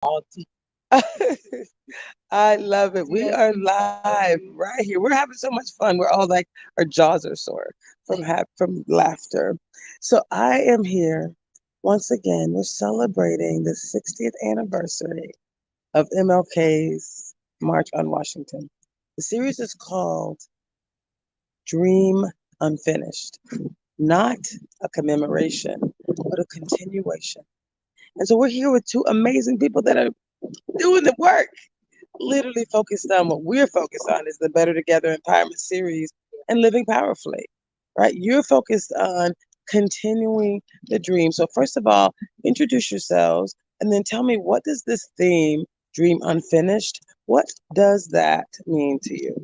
all tea. I love it. We Yes, are we live right here. We're having so much fun. We're all like our jaws are sore from laughter. So I am here once again. We're celebrating the 60th anniversary of MLK's March on Washington. The series is called Dream Unfinished, not a commemoration, but a continuation. And so we're here with two amazing people that are doing the work, literally focused on what we're focused on is the Better Together Empowerment Series and Living Powerfully, right? You're focused on continuing the dream. So first of all, introduce yourselves and then tell me, what does this theme, Dream Unfinished, what does that mean to you?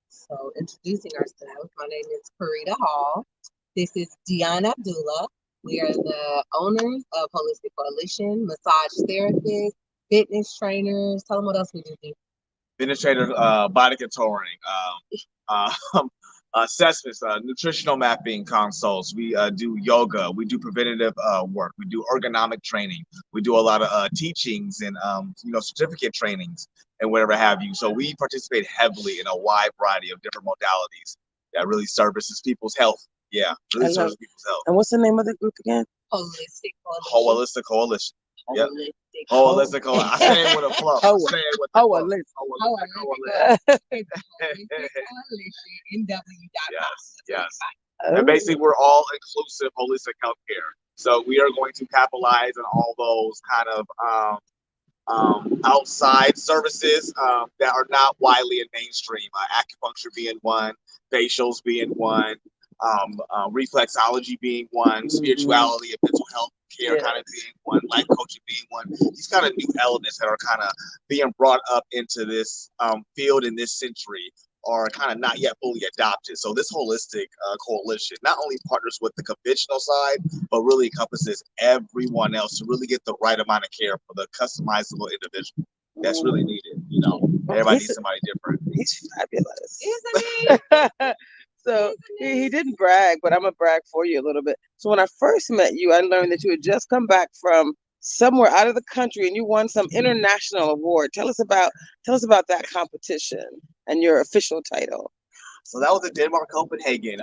So, introducing ourselves, my name is Karita Hall. This is Dion Abdullah. We are the owners of Holistic Coalition, massage therapists, fitness trainers. Tell them what else we do. D. Administrator, body contouring, assessments, nutritional mapping consults. We do yoga. We do preventative work. We do ergonomic training. We do a lot of teachings and certificate trainings and whatever have you. So we participate heavily in a wide variety of different modalities that really services people's health. Yeah, I really love serves people's health. And what's the name of the group again? Holistic Coalition. Holistic Coalition. Yep. Holistic. Holistic Coalition. I say it with a flow. I say it with the flow. Holistic. Holistic Coalition. Coalition, NW.com. Yes. Oh, And basically, we're all inclusive holistic healthcare. So we are going to capitalize on all those kind of outside services that are not widely in mainstream. Acupuncture being one, facials being one, reflexology being one, spirituality and mental health care kind of being one, life coaching being one. These kind of new elements that are kind of being brought up into this field in this century are kind of not yet fully adopted. So this holistic coalition not only partners with the conventional side, but really encompasses everyone else to really get the right amount of care for the customizable individual that's really needed. Everybody needs somebody different. He's fabulous. Isn't he? So he didn't brag, but I'm gonna brag for you a little bit. So when I first met you, I learned that you had just come back from somewhere out of the country and you won some international award. Tell us about that competition and your official title. So that was in Denmark, Copenhagen.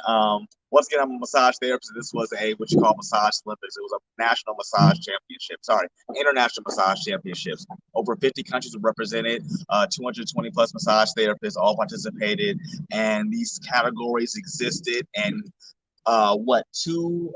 Once again, I'm a massage therapist. This was what you call massage Olympics. It was a national massage championship. Sorry, international massage championships. Over 50 countries were represented. 220 plus massage therapists all participated, and these categories existed. And two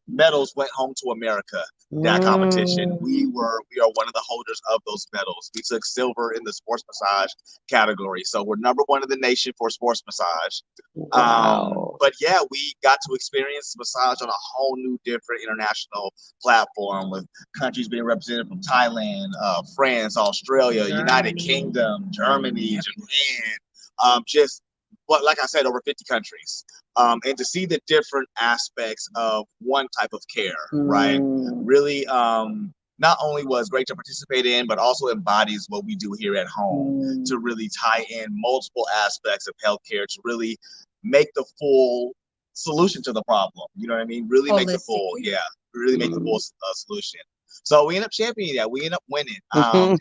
medals went home to America. That competition, we are one of the holders of those medals. We took silver in the sports massage category, so we're number one in the nation for sports massage. Wow. But yeah, we got to experience massage on a whole new, different international platform with countries being represented from Thailand, France, Australia, United Kingdom, Germany, Japan. But like I said, over 50 countries. And to see the different aspects of one type of care, right? Really, not only was great to participate in, but also embodies what we do here at home to really tie in multiple aspects of healthcare to really make the full solution to the problem. You know what I mean? Really make the full, really make the full solution. So we end up championing that. We end up winning.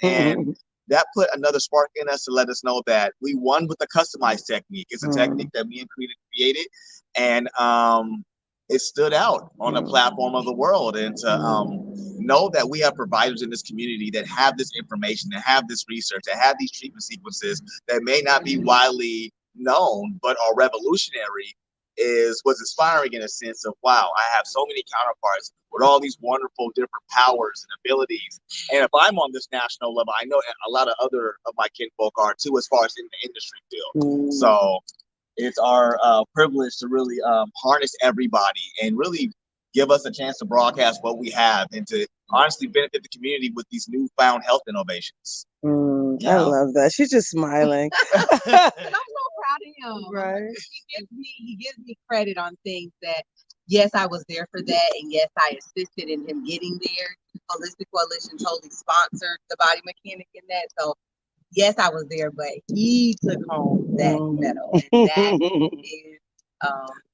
And that put another spark in us to let us know that we won with the customized technique. It's a technique that me and Karita created, and it stood out on the platform of the world. And to know that we have providers in this community that have this information, that have this research, that have these treatment sequences that may not be widely known but are revolutionary was inspiring in a sense of, wow, I have so many counterparts with all these wonderful different powers and abilities. And if I'm on this national level, I know a lot of other of my kinfolk are too, as far as in the industry field. So it's our privilege to really harness everybody and really give us a chance to broadcast what we have and to honestly benefit the community with these newfound health innovations. I love that. She's just smiling. I'm so proud of him. Right. He gives me credit on things that, yes, I was there for that, and yes, I assisted in him getting there. Holistic Coalition totally sponsored the body mechanic in that. So yes, I was there, but he took home that medal. And that is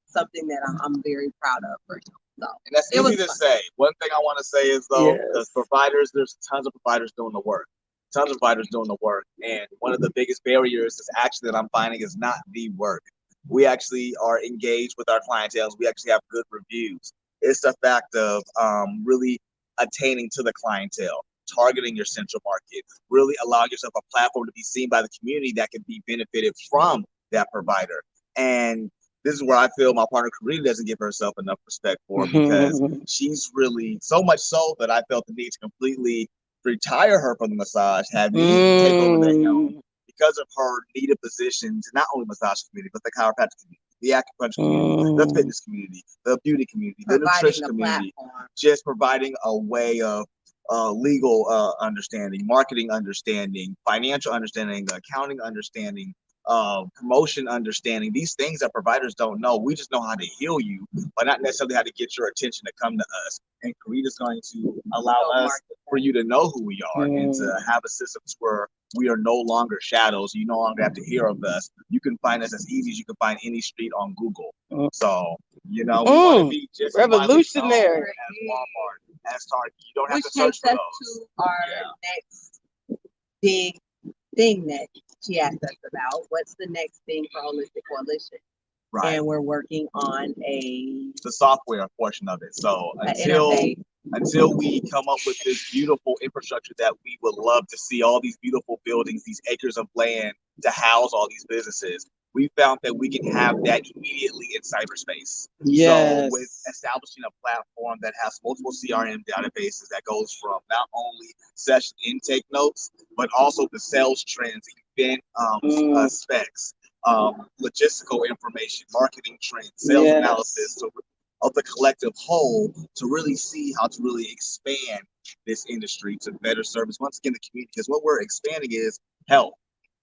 something that I'm very proud of for him. So And that's it was easy to fun. say. One thing I want to say is though, because Yes. providers, there's tons of providers doing the work. Tons of providers doing the work. And one of the biggest barriers is actually that I'm finding is not the work. We actually are engaged with our clientele. We actually have good reviews. It's the fact of really attaining to the clientele, targeting your central market, really allowing yourself a platform to be seen by the community that can be benefited from that provider. And this is where I feel my partner Karina doesn't give herself enough respect for, because she's really so much so that I felt the need to completely retire her from the massage, have me take over the helm because of her needed positions, not only massage community, but the chiropractic community, the acupuncture community, the fitness community, the beauty community, the nutrition community, just providing a way of legal understanding, marketing understanding, financial understanding, accounting understanding, promotion understanding. These things that providers don't know. We just know how to heal you, but not necessarily how to get your attention to come to us. And Karina's going to allow us for you to know who we are and to have a system where we are no longer shadows. You no longer have to hear of us. You can find us as easy as you can find any street on Google. So, you know, we want to be just revolutionary as Walmart, as Target. You don't have Which to search takes for us those. to our next big thing that she asked us about. What's the next thing for Holistic Coalition? Right. And we're working on the software portion of it. So until we come up with this beautiful infrastructure that we would love to see, all these beautiful buildings, these acres of land to house all these businesses, we found that we can have that immediately in cyberspace. Yes. So with establishing a platform that has multiple CRM databases that goes from not only session intake notes, but also the sales trends, event specs, logistical information, marketing trends, sales analysis of the collective whole, to really see how to really expand this industry to better service, once again, the community. Because what we're expanding is health.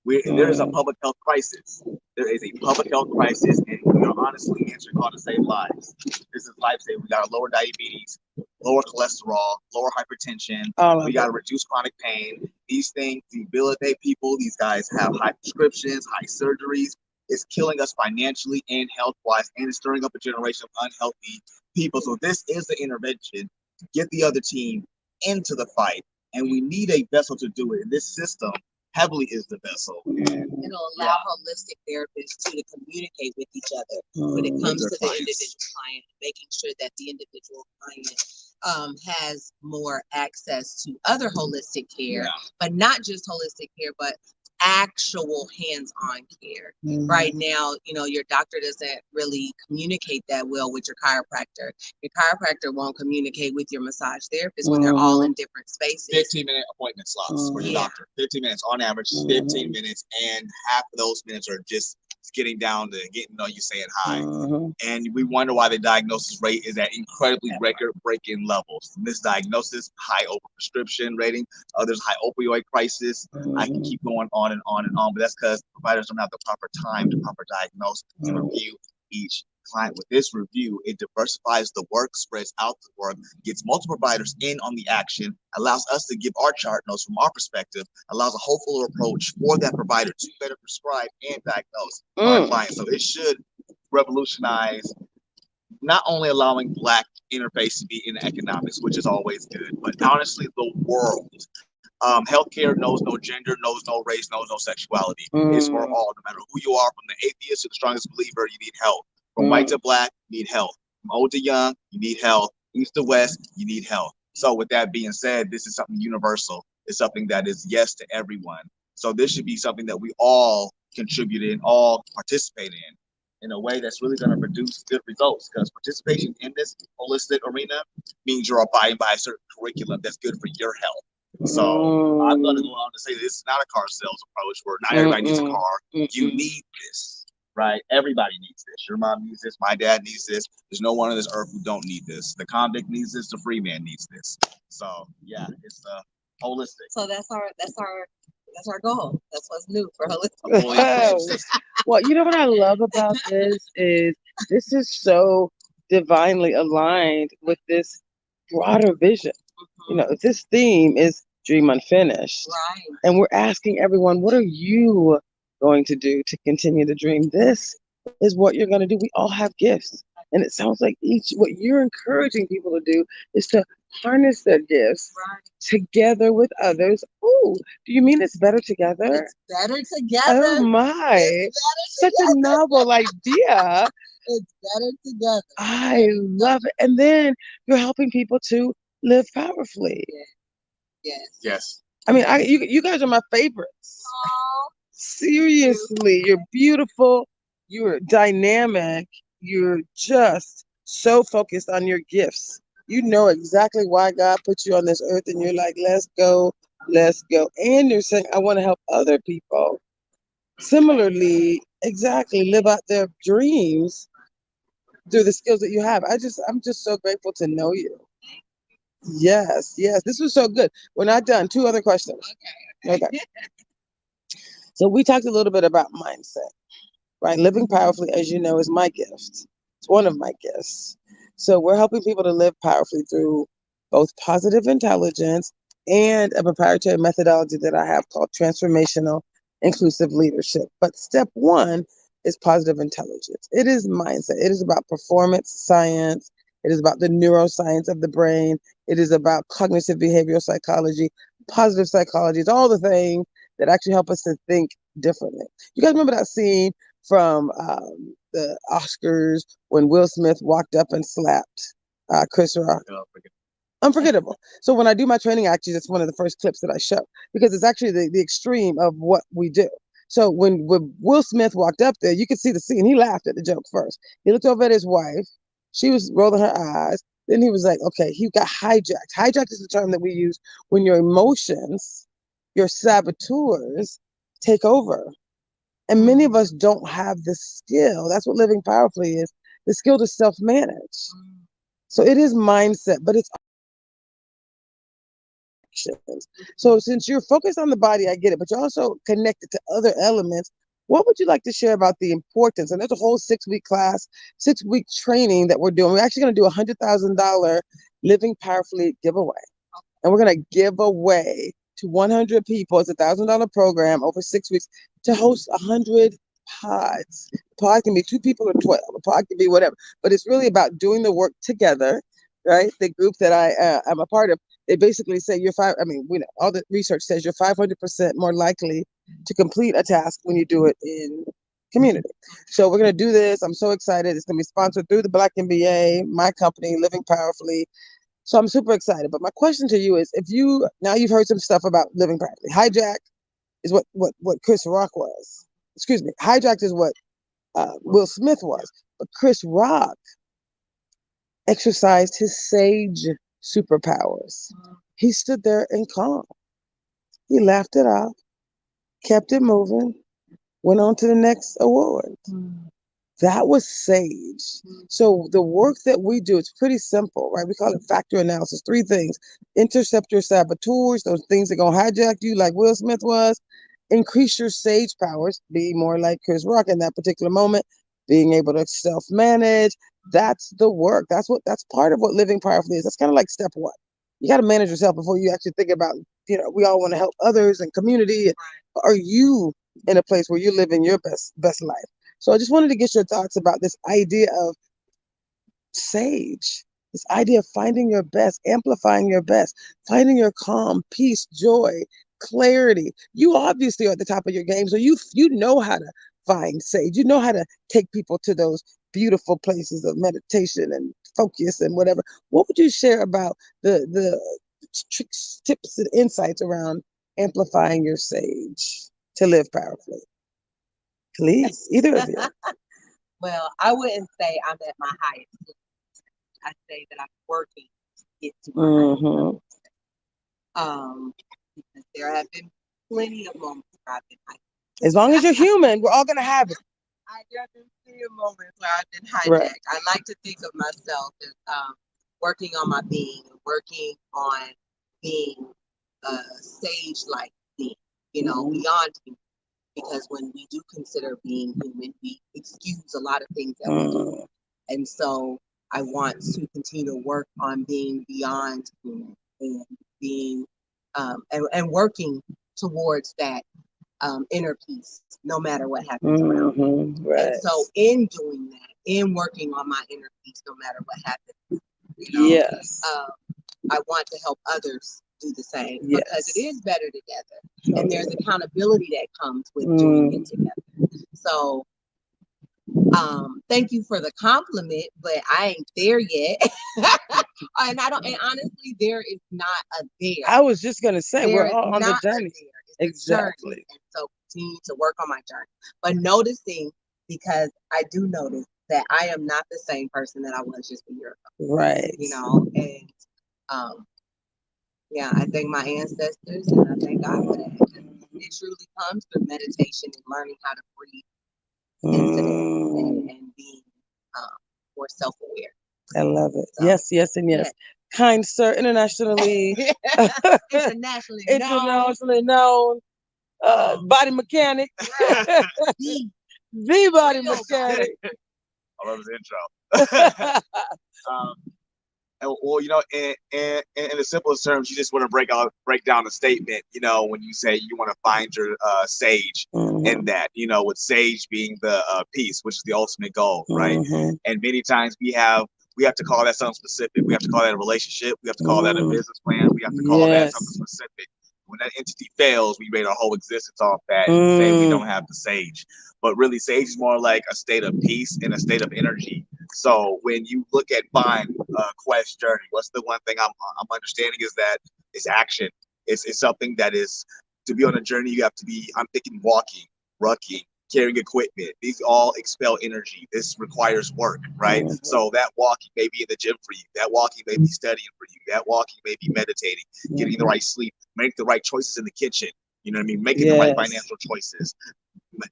There is a public health crisis. There is a public health crisis, and we are honestly answering call to save lives. This is life saving. We got to lower diabetes, lower cholesterol, lower hypertension. We got to reduce chronic pain. These things debilitate people. These guys have high prescriptions, high surgeries. It's killing us financially and health-wise, and it's stirring up a generation of unhealthy people. So this is the intervention to get the other team into the fight, and we need a vessel to do it. And this system heavily is the vessel. And it'll allow holistic therapists to communicate with each other when it comes to the individual client, making sure that the individual client has more access to other holistic care, but not just holistic care, but actual hands-on care. Right now, you know, your doctor doesn't really communicate that well with your chiropractor. Your chiropractor won't communicate with your massage therapist when they're all in different spaces. 15-minute appointment slots for your doctor. 15 minutes on average, 15 minutes, and half of those minutes are just getting down to getting to know you, saying hi. And we wonder why the diagnosis rate is at incredibly record-breaking levels. Misdiagnosis, high overprescription rating, there's high opioid crisis. I can keep going on and on and on, but that's because providers don't have the proper time to proper diagnose and review each client. With this review, it diversifies the work, spreads out the work, gets multiple providers in on the action, allows us to give our chart notes from our perspective, allows a hopeful approach for that provider to better prescribe and diagnose our clients. So it should revolutionize not only allowing Black interface to be in economics, which is always good, but honestly, the world. Healthcare knows no gender, knows no race, knows no sexuality. It's for all, no matter who you are, from the atheist to the strongest believer, you need help. From white to Black, you need help. From old to young, you need help. East to west, you need help. So with that being said, this is something universal. It's something that is yes to everyone. So this should be something that we all contribute in, all participate in a way that's really going to produce good results, because participation in this holistic arena means you're abiding by a certain curriculum that's good for your health. So I'm going to go on to say this is not a car sales approach where not everybody needs a car. You need this, right? Everybody needs this. Your mom needs this. My dad needs this. There's no one on this earth who don't need this. The convict needs this. The free man needs this. So yeah, it's holistic. So that's our goal. That's what's new for holistic. Well, you know what I love about this is so divinely aligned with this broader vision. You know, this theme is Dream Unfinished. Right. And we're asking everyone, what are you going to do to continue to dream? This is what you're going to do. We all have gifts. And it sounds like what you're encouraging people to do is to harness their gifts Right. together with others. Oh, do you mean it's better together? It's better Oh together. my, It's such better a together. novel idea. It's better together. I love it. And then you're helping people to live powerfully. Yes. Yes. I mean, you guys are my favorites. Oh, Seriously, you're beautiful, you're dynamic, you're just so focused on your gifts. You know exactly why God put you on this earth, and you're like, let's go, let's go. And you're saying, I want to help other people similarly, exactly, live out their dreams through the skills that you have. I'm just so grateful to know you. Yes, yes, this was so good. We're not done. Two other questions. Okay. So we talked a little bit about mindset, right? Living powerfully, as you know, is my gift. It's one of my gifts. So we're helping people to live powerfully through both positive intelligence and a proprietary methodology that I have called transformational inclusive leadership. But step one is positive intelligence. It is mindset. It is about performance science. It is about the neuroscience of the brain. It is about cognitive behavioral psychology, positive psychology. It's all the things that actually help us to think differently. You guys remember that scene from the Oscars when Will Smith walked up and slapped Chris Rock? Unforgettable. So when I do my training, actually, that's one of the first clips that I show because it's actually the extreme of what we do. So when Will Smith walked up there, you could see the scene. He laughed at the joke first. He looked over at his wife. She was rolling her eyes. Then he was like, okay, he got hijacked. Hijacked is the term that we use when your emotions, your saboteurs, take over. And many of us don't have the skill. That's what living powerfully is, the skill to self manage. So it is mindset, but it's actions. So since you're focused on the body, I get it, but you're also connected to other elements. What would you like to share about the importance? And there's a whole 6 week class, 6 week training that we're doing. We're actually going to do a $100,000 Living Powerfully giveaway. And we're going to give away to 100 people. It's $1,000 program over 6 weeks to host 100 pods. A pod can be 2 people or 12. A pod can be whatever. But it's really about doing the work together, right? The group that I am a part of, they basically say you're five. I mean, we know all the research says you're 500% more likely to complete a task when you do it in community. So we're going to do this. I'm so excited. It's going to be sponsored through the Black MBA, my company, Living Powerfully. So I'm super excited. But my question to you is, if you now you've heard some stuff about living powerfully. Hijack is what Chris Rock was. Excuse me. Hijacked is what Will Smith was. But Chris Rock exercised his sage superpowers. He stood there in calm. He laughed it off, kept it moving, went on to the next award. That was sage. So the work that we do, it's pretty simple, right? We call it factor analysis. 3 things: intercept your saboteurs, those things that gonna hijack you, like Will Smith was. Increase your sage powers, be more like Chris Rock in that particular moment. Being able to self-manage. That's the work. That's part of what living powerfully is. That's kind of like step one. You got to manage yourself before you actually think about. We all want to help others and community. Are you in a place where you're living your best life? So I just wanted to get your thoughts about this idea of sage, this idea of finding your best, amplifying your best, finding your calm, peace, joy, clarity. You obviously are at the top of your game, so you know how to find sage. You know how to take people to those beautiful places of meditation and focus and whatever. What would you share about the tricks, tips, and insights around amplifying your sage to live powerfully? Please, either of you. Well, I wouldn't say I'm at my highest. I say that I'm working to get to my highest. Because there have been plenty of moments where I've been high. As long as you're human, we're all gonna have it. There have been plenty of moments where I've been hijacked. Right. I like to think of myself as working on my being, working on being a sage-like being, beyond human. Because when we do consider being human, we excuse a lot of things that we do. And so I want to continue to work on being beyond human and being and working towards that inner peace, no matter what happens around me. Right. And so, in doing that, in working on my inner peace, no matter what happens, Yes. I want to help others do the same Yes. because it is better together, and there's accountability that comes with doing it together. So, thank you for the compliment, but I ain't there yet. And I don't, and honestly, there is not a there. I was just gonna say There we're is all on the not a journey. there. It's a journey. Exactly. And so continue to work on my journey. But noticing, because I do notice that I am not the same person that I was just a year ago. Right. You know, and yeah, I thank my ancestors and I thank God for that. It truly comes through meditation and learning how to breathe into that and being more self-aware. I love it. So, Yes, yes, and yes. Kind sir, internationally internationally known body mechanic. The body mechanic. I love his intro. Well, in the simplest terms, you just want to break down the statement. When you say you want to find your sage, in that, with sage being the peace, which is the ultimate goal, right? And many times we have to call that something specific. We have to call that a relationship. We have to call that a business plan. We have to call that something specific. When that entity fails, we rate our whole existence off that and say we don't have the sage. But really, sage is more like a state of peace and a state of energy. So when you look at Vine Quest journey, what's the one thing I'm understanding is that it's action. It's something that is, to be on a journey, you have to be, I'm thinking walking, rucking, carrying equipment. These all expel energy. This requires work, right? So that walking may be in the gym for you. That walking may be studying for you. That walking may be meditating, getting the right sleep, make the right choices in the kitchen. You know what I mean? Making the right financial choices.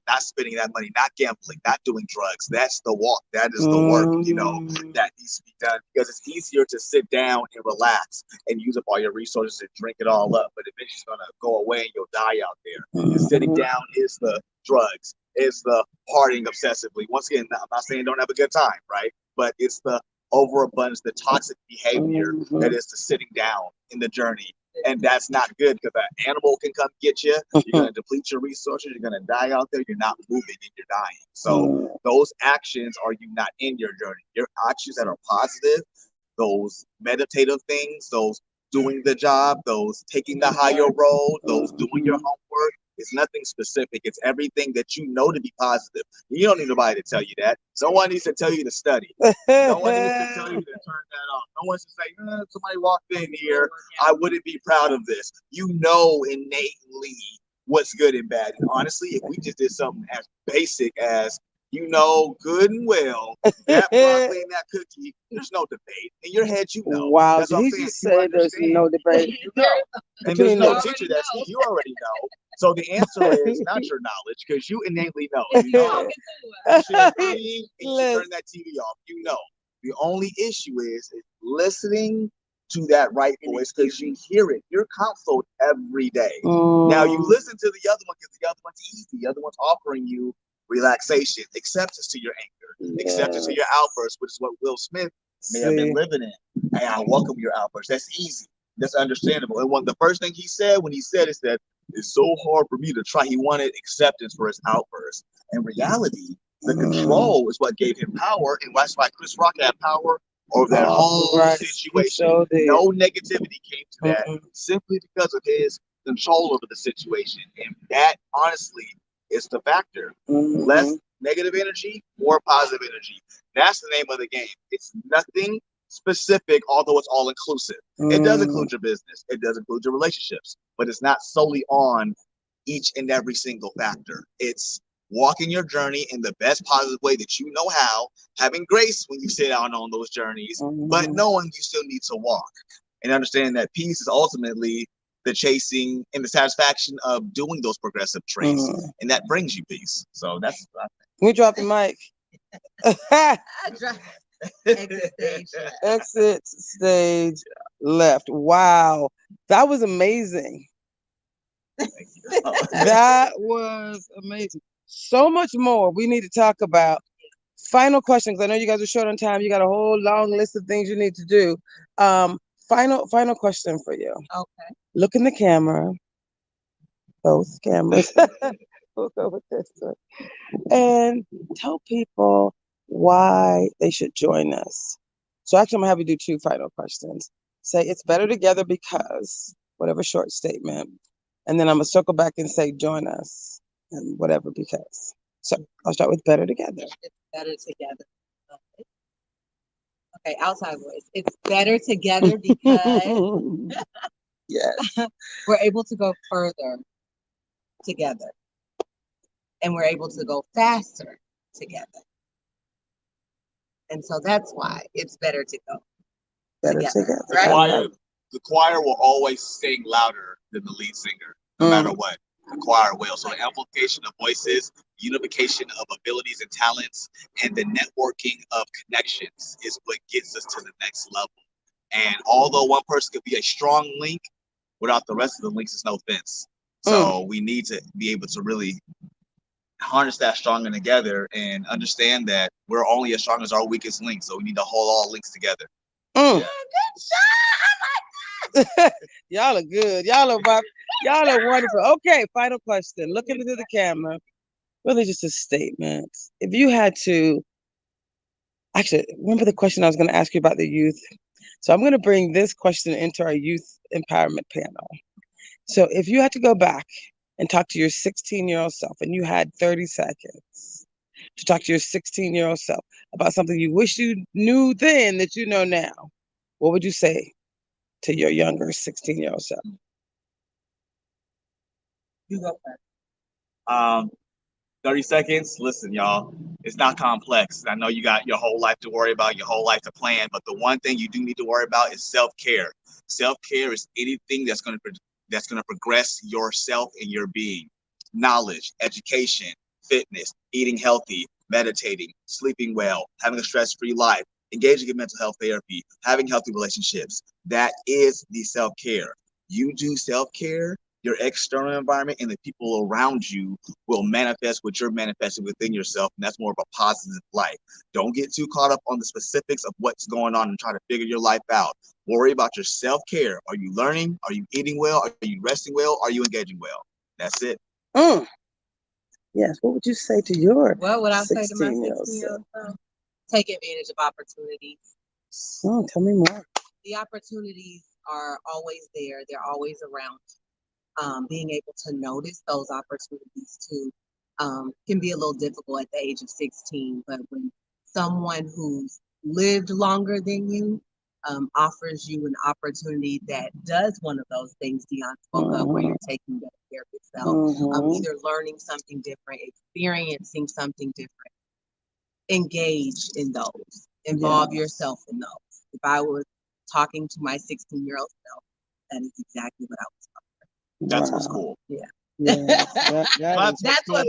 Not spending that money, not gambling, not doing drugs. That's the walk. That is the work, that needs to be done, because it's easier to sit down and relax and use up all your resources and drink it all up. But eventually it's going to go away and you'll die out there. And sitting down is the drugs, is the partying obsessively. Once again, I'm not saying don't have a good time, right? But it's the overabundance, the toxic behavior that is the sitting down in the journey. And that's not good, because an animal can come get you. You're going to deplete your resources. You're going to die out there. You're not moving and you're dying. So those actions are you not in your journey. Your actions that are positive, those meditative things, those doing the job, those taking the higher road, those doing your homework, it's nothing specific. It's everything that you know to be positive. You don't need nobody to tell you that. Someone needs to tell you to study. No one needs to tell you to turn that off. No one should say, somebody walked in here, I wouldn't be proud of this. You know innately what's good and bad. And honestly, if we just did something as basic as, good and well, that broccoli and that cookie, there's no debate. In your head, you know. Wow, that's did he just say there's no debate? You know. And there's no teacher that's you already know. So the answer is not your knowledge, because you innately know. You should agree and you should turn that TV off. You know. The only issue is listening to that right voice, because you hear it. You're counseled every day. Now you listen to the other one because the other one's easy. The other one's offering you relaxation, acceptance to your anger, acceptance to your outbursts, which is what Will Smith may have been living in. Hey, I welcome your outbursts. That's easy. That's understandable. And the first thing he said when he said is that it's so hard for me to try. He wanted acceptance for his outbursts. In reality, the control is what gave him power, and that's why Chris Rock had power over that whole situation. No negativity came to that simply because of his control over the situation. And that, honestly, is the factor. Less negative energy, more positive energy. That's the name of the game. It's nothing specific, although it's all inclusive. It does include your business. It does include your relationships. But it's not solely on each and every single factor. It's walking your journey in the best positive way that you know how, having grace when you sit out on those journeys, but knowing you still need to walk. And understanding that peace is ultimately the chasing and the satisfaction of doing those progressive traits, and that brings you peace. So that's what I think. We drop the mic. Exit stage left. Wow, that was amazing. That was amazing. So much more we need to talk about. Final questions. I know you guys are short on time. You got a whole long list of things you need to do. Final question for you. Okay. Look in the camera both cameras. We'll go with this one. And tell people why they should join us. So actually, I'm gonna have you do two final questions. Say it's better together because whatever short statement, and then I'm gonna circle back and say join us and whatever because. So I'll start with better together. It's better together. Okay, outside voice. It's better together because Yes. we're able to go further together. And we're able to go faster together. And so that's why it's better to go Better together. together. The choir will always sing louder than the lead singer, no matter what. The choir will. So the amplification of voices, unification of abilities and talents, and the networking of connections is what gets us to the next level. And although one person could be a strong link, without the rest of the links, it's no fence. So we need to be able to really harness that stronger together and understand that we're only as strong as our weakest link. So we need to hold all links together. Yeah. Y'all are good. Y'all are wonderful. Okay, final question. Looking into the camera. Really just a statement. If you had to actually remember the question I was going to ask you about the youth. So I'm going to bring this question into our youth empowerment panel. So if you had to go back and talk to your 16-year-old self and you had 30 seconds to talk to your 16-year-old self about something you wish you knew then that you know now, what would you say to your younger 16-year-old self? You go first. 30 seconds. Listen, y'all, it's not complex. I know you got your whole life to worry about, your whole life to plan, but the one thing you do need to worry about is self-care. Self-care is anything that's going to progress yourself and your being. Knowledge, education, fitness, eating healthy, meditating, sleeping well, having a stress-free life, engaging in mental health therapy, having healthy relationships. That is the self-care. You do self-care, your external environment and the people around you will manifest what you're manifesting within yourself, and that's more of a positive life. Don't get too caught up on the specifics of what's going on and try to figure your life out. Worry about your self-care. Are you learning? Are you eating well? Are you resting well? Are you engaging well? That's it. Yes. What would you say to your What would I say to my 16-year-old 16-year-old self? Take advantage of opportunities. Tell me more. The opportunities are always there. They're always around. Being able to notice those opportunities too can be a little difficult at the age of 16. But when someone who's lived longer than you offers you an opportunity that does one of those things Dion spoke of, where you're taking better care of yourself, either learning something different, experiencing something different, engage in those, involve yourself in those. If I was talking to my 16-year-old self, that is exactly what I was talking. That's what's cool. Yeah. That's what's cool.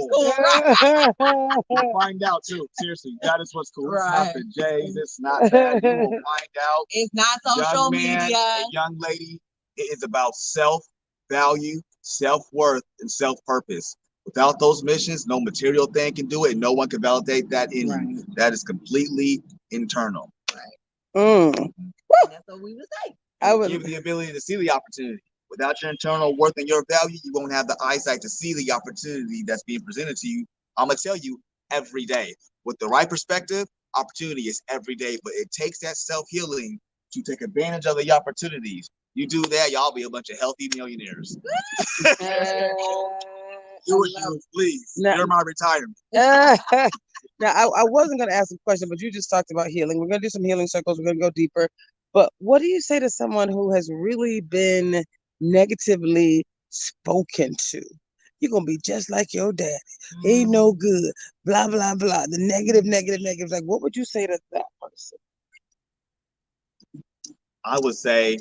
You'll find out too. Seriously, that is what's cool. Right. It's nothing, Jays. It's not bad. You will find out. It's not social media. Young lady, it is about self-value, self-worth, and self-purpose. Without those missions, no material thing can do it, and no one can validate that in you. That is completely internal. Right. That's what we would say. I would give the ability to see the opportunity. Without your internal worth and your value, you won't have the eyesight to see the opportunity that's being presented to you. I'm going to tell you every day. With the right perspective, opportunity is every day, but it takes that self-healing to take advantage of the opportunities. You do that, y'all be a bunch of healthy millionaires. Do it, you, please. Now, you're my retirement. Now, I wasn't going to ask a question, but you just talked about healing. We're going to do some healing circles. We're going to go deeper. But what do you say to someone who has really been negatively spoken to? You're going to be just like your daddy. He ain't no good. Blah, blah, blah. The negative. Like, what would you say to that person? I would say,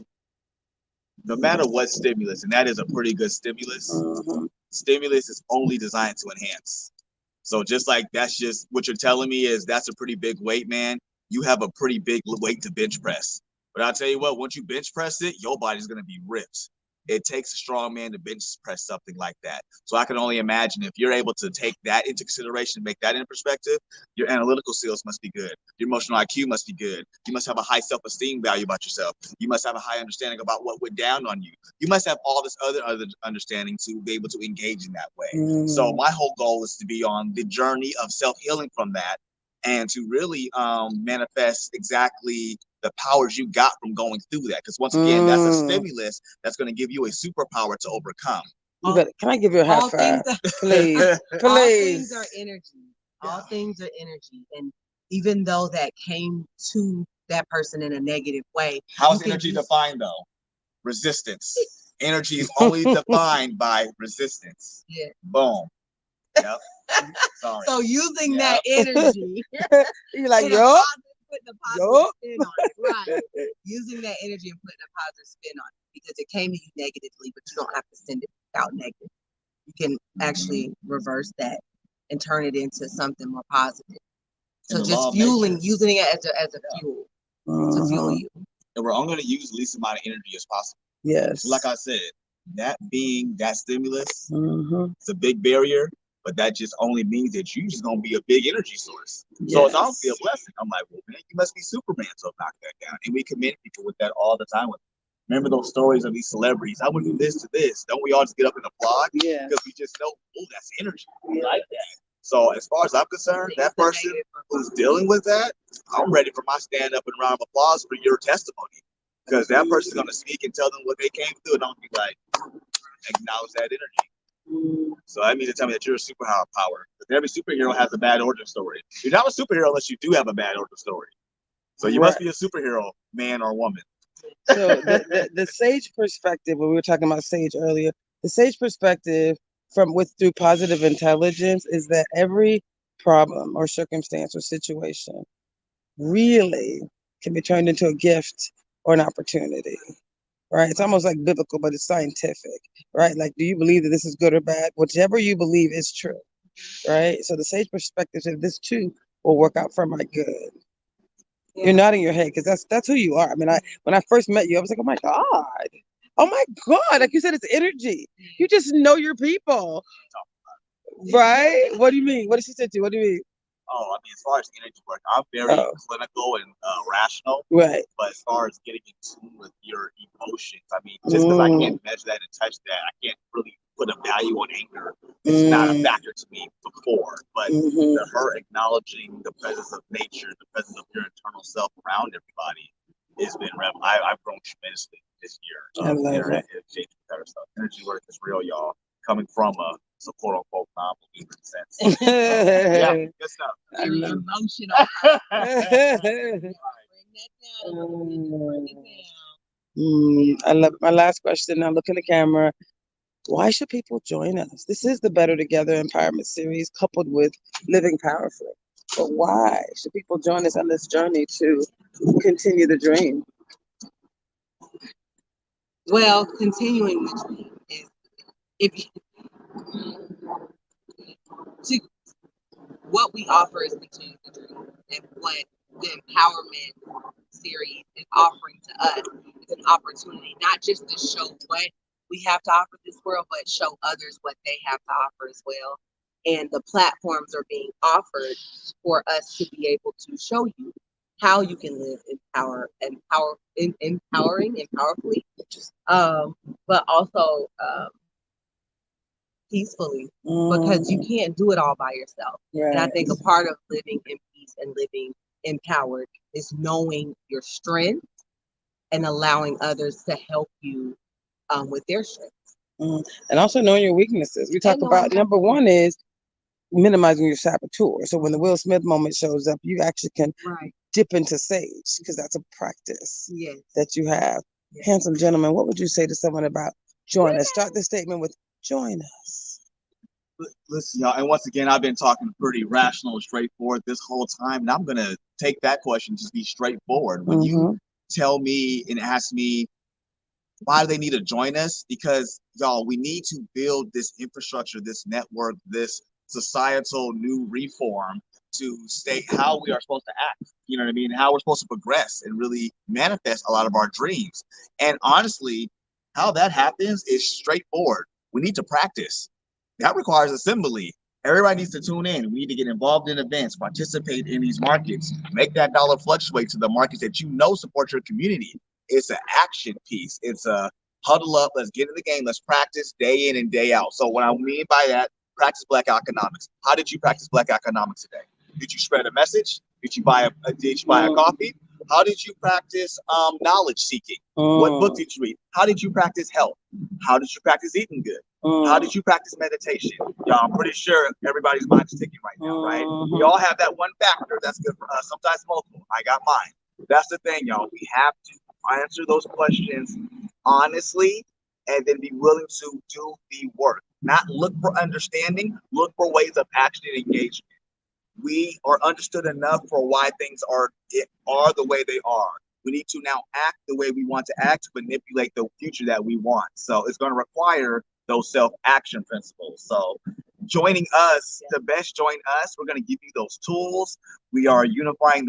no matter what stimulus, and that is a pretty good stimulus, stimulus is only designed to enhance. So just like that's just what you're telling me is that's a pretty big weight, man. You have a pretty big weight to bench press. But I'll tell you what, once you bench press it, your body's going to be ripped. it takes a strong man to bench press something like that. So I can only imagine if you're able to take that into consideration, make that in perspective, your analytical skills must be good. Your emotional IQ must be good. You must have a high self-esteem value about yourself. You must have a high understanding about what went down on you. You must have all this other understanding to be able to engage in that way. So my whole goal is to be on the journey of self-healing from that and to really manifest exactly the powers you got from going through that. Because once again, that's a stimulus that's going to give you a superpower to overcome. Can I give you a high five? Please. All things are energy. All things are energy. And even though that came to that person in a negative way. How is energy defined though? Resistance. Energy is only defined by resistance. Yeah. Boom. Yep. Sorry. So using that energy, you're like, yo, putting a positive spin on it, right? Using that energy and putting a positive spin on it because it came to you negatively, but you don't have to send it out negative. You can actually reverse that and turn it into something more positive. So just using it as a fuel to fuel you. And we're only going to use the least amount of energy as possible. Yes. Like I said, that being that stimulus, it's a big barrier. But that just only means that you're just gonna be a big energy source. Yes. So it's obviously a blessing. I'm like, well, man, you must be Superman, so knock that down. And we commend people with that all the time. Remember those stories of these celebrities? I would do this to this. Don't we all just get up and applaud? Yeah. Because we just know, oh, that's energy. We like that. So as far as I'm concerned, that person who's dealing with that, I'm ready for my stand up and round of applause for your testimony. Because that person's gonna speak and tell them what they came through, and I'm gonna be like, acknowledge that energy. So that means to tell me that you're a superpower. Because every superhero has a bad origin story. You're not a superhero unless you do have a bad origin story. So you must be a superhero, man or woman. So the sage perspective, when we were talking about sage earlier, the sage perspective through positive intelligence is that every problem or circumstance or situation really can be turned into a gift or an opportunity. Right? It's almost like biblical, but it's scientific, right? Like, do you believe that this is good or bad? Whichever you believe is true, right? So the sage perspective says this too will work out for my good. Yeah. You're nodding your head because that's who you are. I mean, when I first met you, I was like, oh my God, like you said, it's energy. You just know your people, right? What do you mean? What did she say to you? What do you mean? Oh, I mean, as far as energy work, I'm very clinical and rational. Right. But as far as getting in tune with your emotions, I mean, just because I can't measure that and touch that, I can't really put a value on anger. It's not a factor to me before. But her acknowledging the presence of nature, the presence of your internal self around everybody, has been I've grown tremendously this year. I love it. Energy work is real, y'all. Coming from a quote unquote non-believer sense. Yeah, good stuff. Very emotional. I love it. My last question. Now look in the camera. Why should people join us? This is the Better Together Empowerment Series coupled with Living Powerfully. But why should people join us on this journey to continue the dream? Well, continuing the dream is what we offer is continuing the dream, and what the empowerment series is offering to us is an opportunity not just to show what we have to offer this world, but show others what they have to offer as well. And the platforms are being offered for us to be able to show you how you can live empowering and powerfully, but also peacefully, because you can't do it all by yourself. Right. And I think a part of living in peace and living empowered is knowing your strength and allowing others to help you with their strengths. And also knowing your weaknesses. We talk about number one is minimizing your saboteur. So when the Will Smith moment shows up, you actually can dip into sage because that's a practice that you have. Yes. Handsome gentleman, what would you say to someone about join us? Start the statement with join us. Listen, y'all, and once again, I've been talking pretty rational and straightforward this whole time, and I'm going to take that question, just be straightforward. When you tell me and ask me, why do they need to join us? Because, y'all, we need to build this infrastructure, this network, this societal new reform to state how we are supposed to act, you know what I mean? How we're supposed to progress and really manifest a lot of our dreams. And honestly, How that happens is straightforward. We need to practice. That requires assembly. Everybody needs to tune in. We need to get involved in events, participate in these markets, make that dollar fluctuate to the markets that you know support your community. It's an action piece. It's a huddle up. Let's get in the game. Let's practice day in and day out. So what I mean by that, practice Black economics. How did you practice Black economics today? Did you spread a message? Did you buy a coffee? How did you practice knowledge seeking? What book did you read? How did you practice health? How did you practice eating good? How did you practice meditation? Y'all, I'm pretty sure everybody's mind is ticking right now, right? We all have that one factor that's good for us, sometimes multiple. I got mine. That's the thing, y'all. We have to answer those questions honestly and then be willing to do the work. Not look for understanding, look for ways of action and engagement. We are understood enough for why things are the way they are. We need to now act the way we want to act to manipulate the future that we want. So it's going to require those self-action principles. So joining us, the best join us. We're going to give you those tools. We are unifying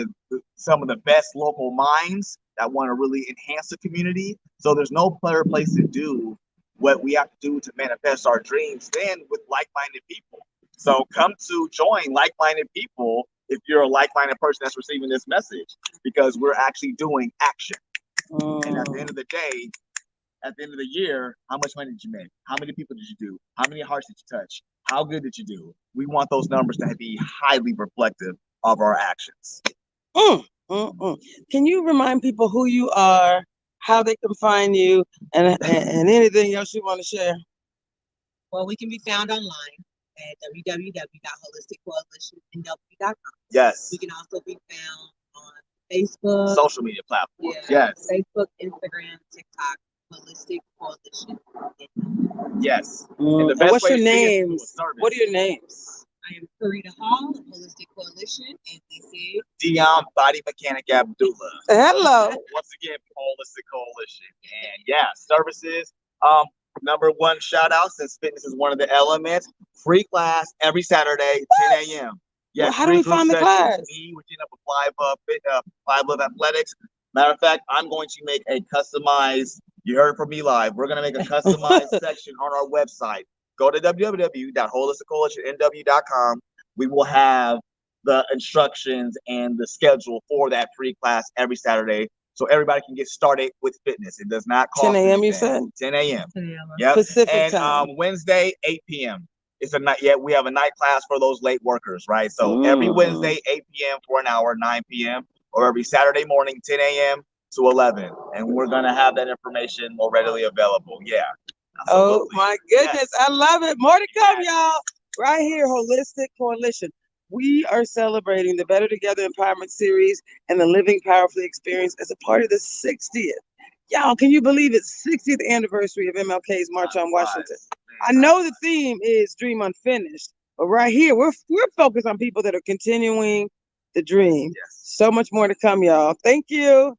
some of the best local minds that want to really enhance the community. So there's no better place to do what we have to do to manifest our dreams than with like-minded people. So come to join like-minded people if you're a like-minded person that's receiving this message, because we're actually doing action. And at the end of the day, at the end of the year, how much money did you make? How many people did you do? How many hearts did you touch? How good did you do? We want those numbers to be highly reflective of our actions. Can you remind people who you are, how they can find you, and anything else you want to share? Well, we can be found online at www.holisticcoalitionnw.com. Yes. We can also be found on Facebook, social media platforms. Yeah, Yes. Facebook, Instagram, TikTok, Holistic Coalition. Yes. And what's your names? What are your names? I am Karita Hall of Holistic Coalition, and this is Dion Body Mechanic Abdullah. Hello. Once again, Holistic Coalition. And yeah, services. Number one shout out, since fitness is one of the elements, free class every Saturday, 10 a.m. Yeah, well, how do we find the class? Me, we're getting up with Five Love Athletics. Matter of fact, I'm going to make a customized, you heard it from me live, we're going to make a customized section on our website. Go to www.holisticcoalitionnw.com. We will have the instructions and the schedule for that free class every Saturday, so everybody can get started with fitness. It does not cost 10 a.m. anything. You said 10 a.m. Yep. Pacific time. Wednesday 8 p.m. It's a night. Yeah, we have a night class for those late workers, right? So every Wednesday 8 p.m. for an hour, 9 p.m. or every Saturday morning 10 a.m. to 11, and we're gonna have that information more readily available. Yeah. Absolutely. Oh my goodness, yes. I love it. More to come, y'all. Right here, Holistic Coalition. We are celebrating the Better Together Empowerment Series and the Living Powerfully Experience as a part of the 60th. Y'all, can you believe it's 60th anniversary of MLK's March on Washington? I know the theme is Dream Unfinished, but right here, we're focused on people that are continuing the dream. Yes. So much more to come, y'all. Thank you.